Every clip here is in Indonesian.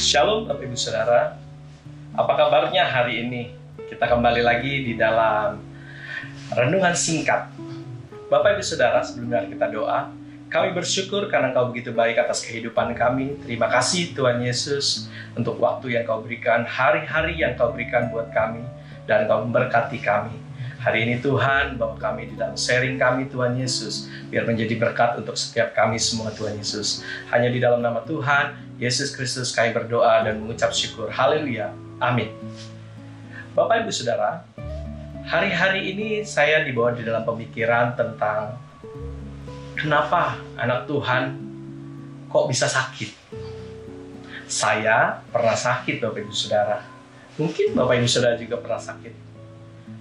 Shalom Bapak Ibu Saudara, apa kabarnya hari ini? Kita kembali lagi di dalam renungan singkat. Bapak Ibu Saudara, sebelumnya kita doa. Kami bersyukur karena Engkau begitu baik atas kehidupan kami. Terima kasih Tuhan Yesus untuk waktu yang Kau berikan, hari-hari yang Kau berikan buat kami, dan Kau memberkati kami. Hari ini Tuhan, bawa kami di dalam sharing kami Tuhan Yesus, biar menjadi berkat untuk setiap kami semua Tuhan Yesus. Hanya di dalam nama Tuhan Yesus Kristus kami berdoa dan mengucap syukur. Haleluya. Amin. Bapak Ibu Saudara, hari-hari ini saya dibawa di dalam pemikiran tentang kenapa anak Tuhan kok bisa sakit. Saya pernah sakit Bapak Ibu Saudara. Mungkin Bapak Ibu Saudara juga pernah sakit.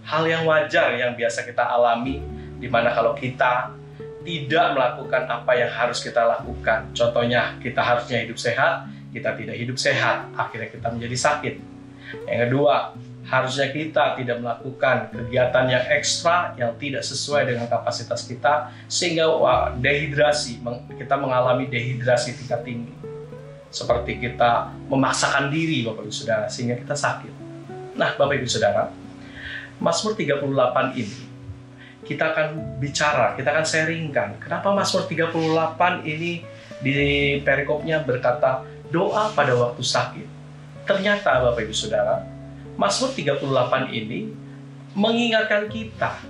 Hal yang wajar yang biasa kita alami, di mana kalau kita tidak melakukan apa yang harus kita lakukan. Contohnya, kita harusnya hidup sehat, kita tidak hidup sehat, akhirnya kita menjadi sakit. Yang kedua, harusnya kita tidak melakukan kegiatan yang ekstra, yang tidak sesuai dengan kapasitas kita, sehingga dehidrasi, kita mengalami dehidrasi tingkat tinggi. Seperti kita memaksakan diri, Bapak Ibu Saudara, sehingga kita sakit. Nah, Bapak Ibu Saudara, Mazmur 38 ini kita akan bicara, kita akan sharingkan kenapa Mazmur 38 ini di perikopnya berkata doa pada waktu sakit. Ternyata Bapak Ibu Saudara, Mazmur 38 ini mengingatkan kita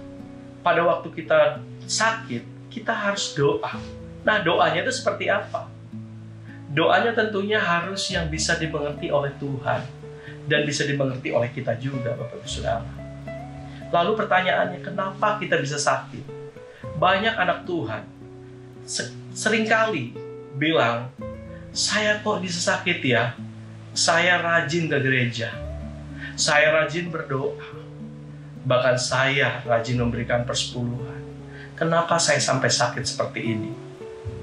pada waktu kita sakit, kita harus doa. Nah, doanya itu seperti apa? Doanya tentunya harus yang bisa dimengerti oleh Tuhan dan bisa dimengerti oleh kita juga Bapak Ibu Saudara. Lalu pertanyaannya, kenapa kita bisa sakit? Banyak anak Tuhan seringkali bilang, saya kok bisa sakit ya? Saya rajin ke gereja, saya rajin berdoa, bahkan saya rajin memberikan persepuluhan. Kenapa saya sampai sakit seperti ini?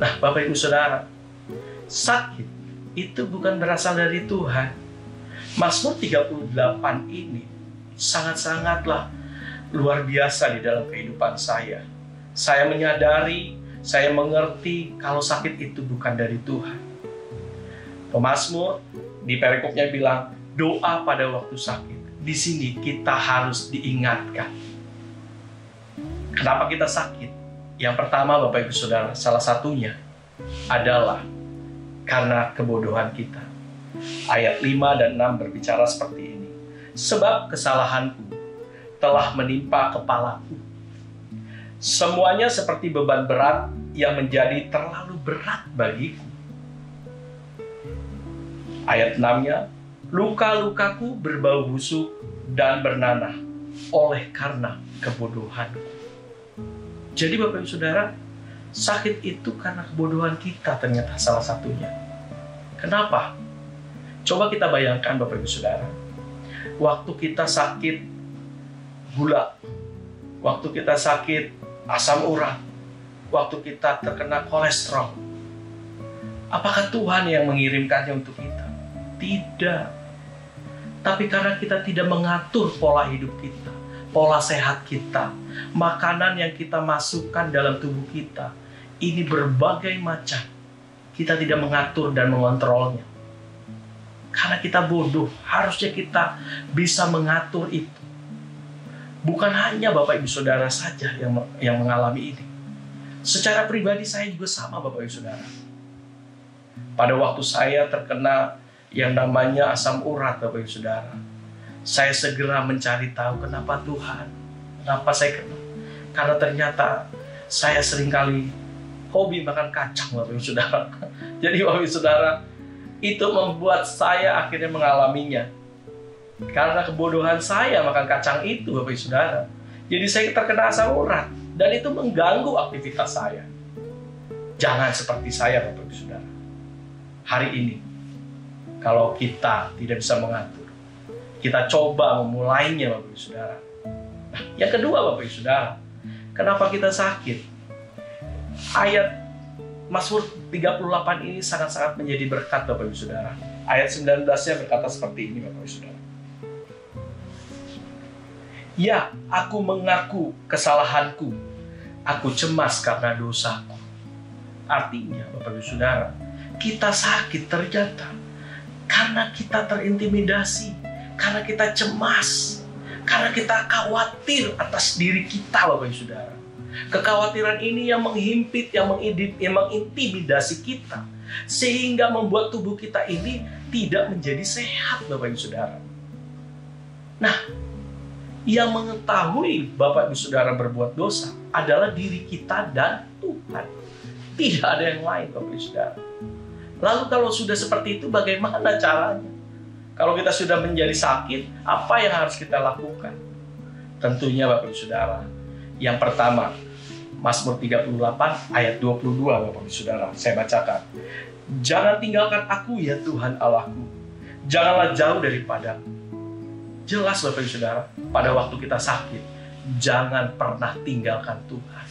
Nah, Bapak Ibu Saudara, sakit itu bukan berasal dari Tuhan. Mazmur 38 ini sangat-sangatlah luar biasa di dalam kehidupan saya. Saya menyadari, saya mengerti kalau sakit itu bukan dari Tuhan. Pemazmur di perikopnya bilang, doa pada waktu sakit. Di sini kita harus diingatkan. Kenapa kita sakit? Yang pertama Bapak Ibu Saudara, salah satunya adalah karena kebodohan kita. Ayat 5 dan 6 berbicara seperti ini. Sebab kesalahanku telah menimpa kepalaku. Semuanya seperti beban berat yang menjadi terlalu berat bagiku. Ayat 6-nya, luka-lukaku berbau busuk dan bernanah oleh karena kebodohanku. Jadi Bapak Ibu Saudara, sakit itu karena kebodohan kita ternyata salah satunya. Kenapa? Coba kita bayangkan Bapak Ibu Saudara, waktu kita sakit gula, waktu kita sakit asam urat, waktu kita terkena kolesterol, apakah Tuhan yang mengirimkannya untuk kita? Tidak. Tapi karena kita tidak mengatur pola hidup kita, pola sehat kita, makanan yang kita masukkan dalam tubuh kita, ini berbagai macam. Kita tidak mengatur dan mengontrolnya. Karena kita bodoh, harusnya kita bisa mengatur itu. Bukan hanya Bapak Ibu Saudara saja yang mengalami ini. Secara pribadi saya juga sama Bapak Ibu Saudara. Pada waktu saya terkena yang namanya asam urat Bapak Ibu Saudara, saya segera mencari tahu kenapa Tuhan, kenapa saya kena. Karena ternyata saya seringkali hobi makan kacang Bapak Ibu Saudara. Jadi Bapak Ibu Saudara, itu membuat saya akhirnya mengalaminya. Karena kebodohan saya makan kacang itu Bapak Ibu Saudara. Jadi saya terkena asam urat dan itu mengganggu aktivitas saya. Jangan seperti saya Bapak Ibu Saudara. Hari ini kalau kita tidak bisa mengatur, kita coba memulainya Bapak Ibu Saudara. Nah, yang kedua Bapak Ibu Saudara, kenapa kita sakit? Ayat Mazmur 38 ini sangat-sangat menjadi berkat Bapak Ibu Saudara. Ayat 19-nya berkata seperti ini Bapak Ibu Saudara. Ya, aku mengaku kesalahanku. Aku cemas karena dosaku. Artinya, Bapak Ibu Saudara, kita sakit ternyata karena kita terintimidasi, karena kita cemas, karena kita khawatir atas diri kita, Bapak Ibu Saudara. Kekhawatiran ini yang menghimpit, yang mengintimidasi kita, sehingga membuat tubuh kita ini tidak menjadi sehat, Bapak Ibu Saudara. Nah, yang mengetahui Bapak Ibu Saudara berbuat dosa adalah diri kita dan Tuhan. Tidak ada yang lain, Bapak Ibu Saudara. Lalu kalau sudah seperti itu, bagaimana caranya? Kalau kita sudah menjadi sakit, apa yang harus kita lakukan? Tentunya Bapak Ibu Saudara, yang pertama, Mazmur 38 ayat 22, Bapak Ibu Saudara, saya bacakan. Jangan tinggalkan aku ya Tuhan Allahku, janganlah jauh daripadaku. Jelas Bapak Ibu Saudara, pada waktu kita sakit, jangan pernah tinggalkan Tuhan.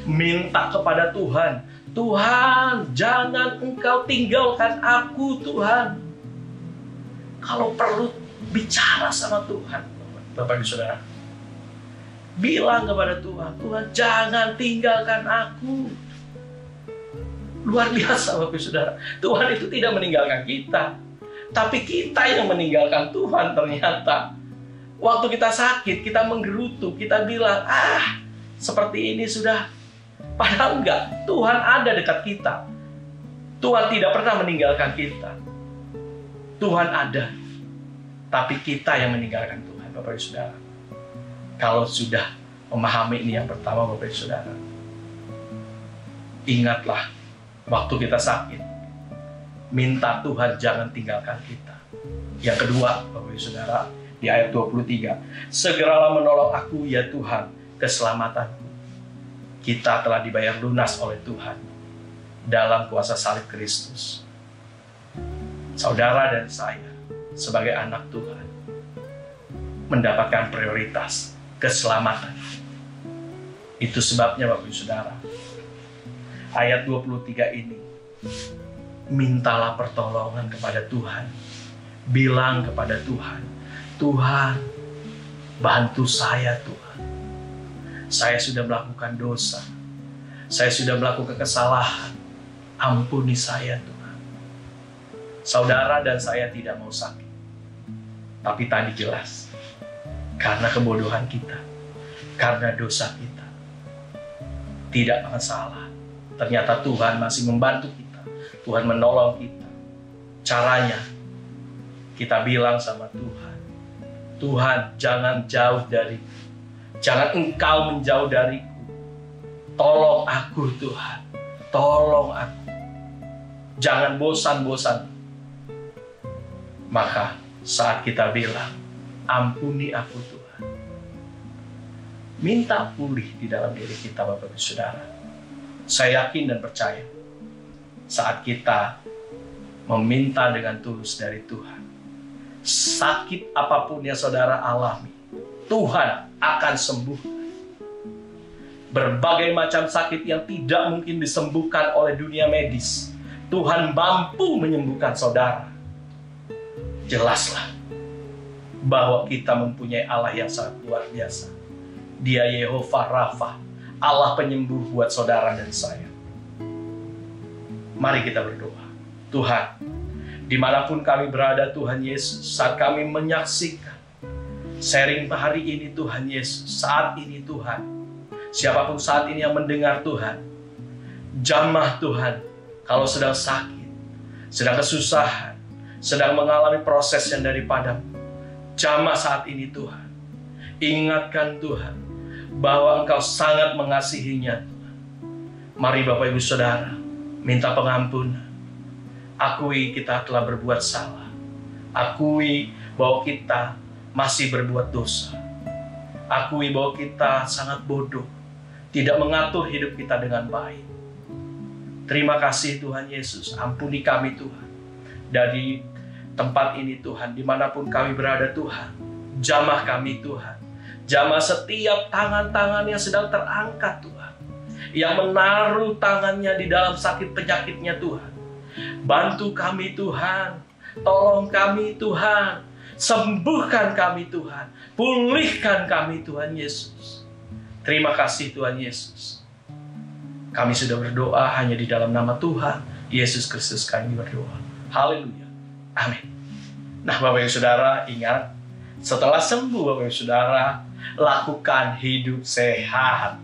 Minta kepada Tuhan, Tuhan, jangan Engkau tinggalkan aku, Tuhan. Kalau perlu, bicara sama Tuhan, Bapak Ibu Saudara. Bilang kepada Tuhan, Tuhan, jangan tinggalkan aku. Luar biasa, Bapak Ibu Saudara. Tuhan itu tidak meninggalkan kita, tapi kita yang meninggalkan Tuhan ternyata. Waktu kita sakit, kita menggerutu, kita bilang, seperti ini sudah. Padahal enggak, Tuhan ada dekat kita. Tuhan tidak pernah meninggalkan kita. Tuhan ada, tapi kita yang meninggalkan Tuhan, Bapak Ibu Saudara. Kalau sudah memahami ini yang pertama, Bapak Ibu Saudara, ingatlah waktu kita sakit, minta Tuhan jangan tinggalkan kita. Yang kedua, Bapak Ibu Saudara, di ayat 23, segeralah menolong aku ya Tuhan, keselamatanku. Kita telah dibayar lunas oleh Tuhan dalam kuasa salib Kristus. Saudara dan saya sebagai anak Tuhan mendapatkan prioritas keselamatan. Itu sebabnya Bapak Ibu Saudara, ayat 23 ini, mintalah pertolongan kepada Tuhan. Bilang kepada Tuhan, Tuhan, bantu saya Tuhan. Saya sudah melakukan dosa. Saya sudah melakukan kesalahan. Ampuni saya Tuhan. Saudara dan saya tidak mau sakit. Tapi tadi jelas, karena kebodohan kita, karena dosa kita, tidak masalah. Ternyata Tuhan masih membantu kita. Tuhan menolong kita. Caranya, kita bilang sama Tuhan, Tuhan jangan jauh dariku. Jangan Engkau menjauh dariku. Tolong aku Tuhan. Tolong aku. Jangan bosan-bosan. Maka saat kita bilang, ampuni aku Tuhan, minta pulih di dalam diri kita, Bapak Ibu Saudara. Saya yakin dan percaya, saat kita meminta dengan tulus dari Tuhan, sakit apapun yang saudara alami, Tuhan akan sembuhkan. Berbagai macam sakit yang tidak mungkin disembuhkan oleh dunia medis, Tuhan mampu menyembuhkan saudara. Jelaslah bahwa kita mempunyai Allah yang sangat luar biasa. Dia Yehovah Rafa, Allah penyembuh buat saudara dan saya. Mari kita berdoa. Tuhan, dimanapun kami berada Tuhan Yesus, saat kami menyaksikan sharing hari ini Tuhan Yesus, saat ini Tuhan, siapapun saat ini yang mendengar Tuhan, jamah Tuhan, kalau sedang sakit, sedang kesusahan, sedang mengalami proses yang daripadamu, jamah saat ini Tuhan. Ingatkan Tuhan, bahwa Engkau sangat mengasihinya Tuhan. Mari Bapak Ibu Saudara, minta pengampunan. Akui kita telah berbuat salah. Akui bahwa kita masih berbuat dosa. Akui bahwa kita sangat bodoh, tidak mengatur hidup kita dengan baik. Terima kasih Tuhan Yesus, ampuni kami Tuhan. Dari tempat ini Tuhan, dimanapun kami berada Tuhan, jamah kami Tuhan. Jamah setiap tangan-tangan yang sedang terangkat Tuhan, yang menaruh tangannya di dalam sakit penyakitnya Tuhan. Bantu kami Tuhan, tolong kami Tuhan, sembuhkan kami Tuhan, pulihkan kami Tuhan Yesus. Terima kasih Tuhan Yesus. Kami sudah berdoa hanya di dalam nama Tuhan Yesus Kristus kami berdoa. Haleluya. Amin. Nah, Bapak Ibu Saudara, ingat, setelah sembuh Bapak Ibu Saudara, lakukan hidup sehat.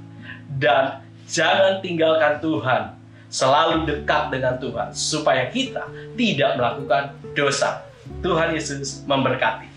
Dan jangan tinggalkan Tuhan. Selalu dekat dengan Tuhan, supaya kita tidak melakukan dosa. Tuhan Yesus memberkati.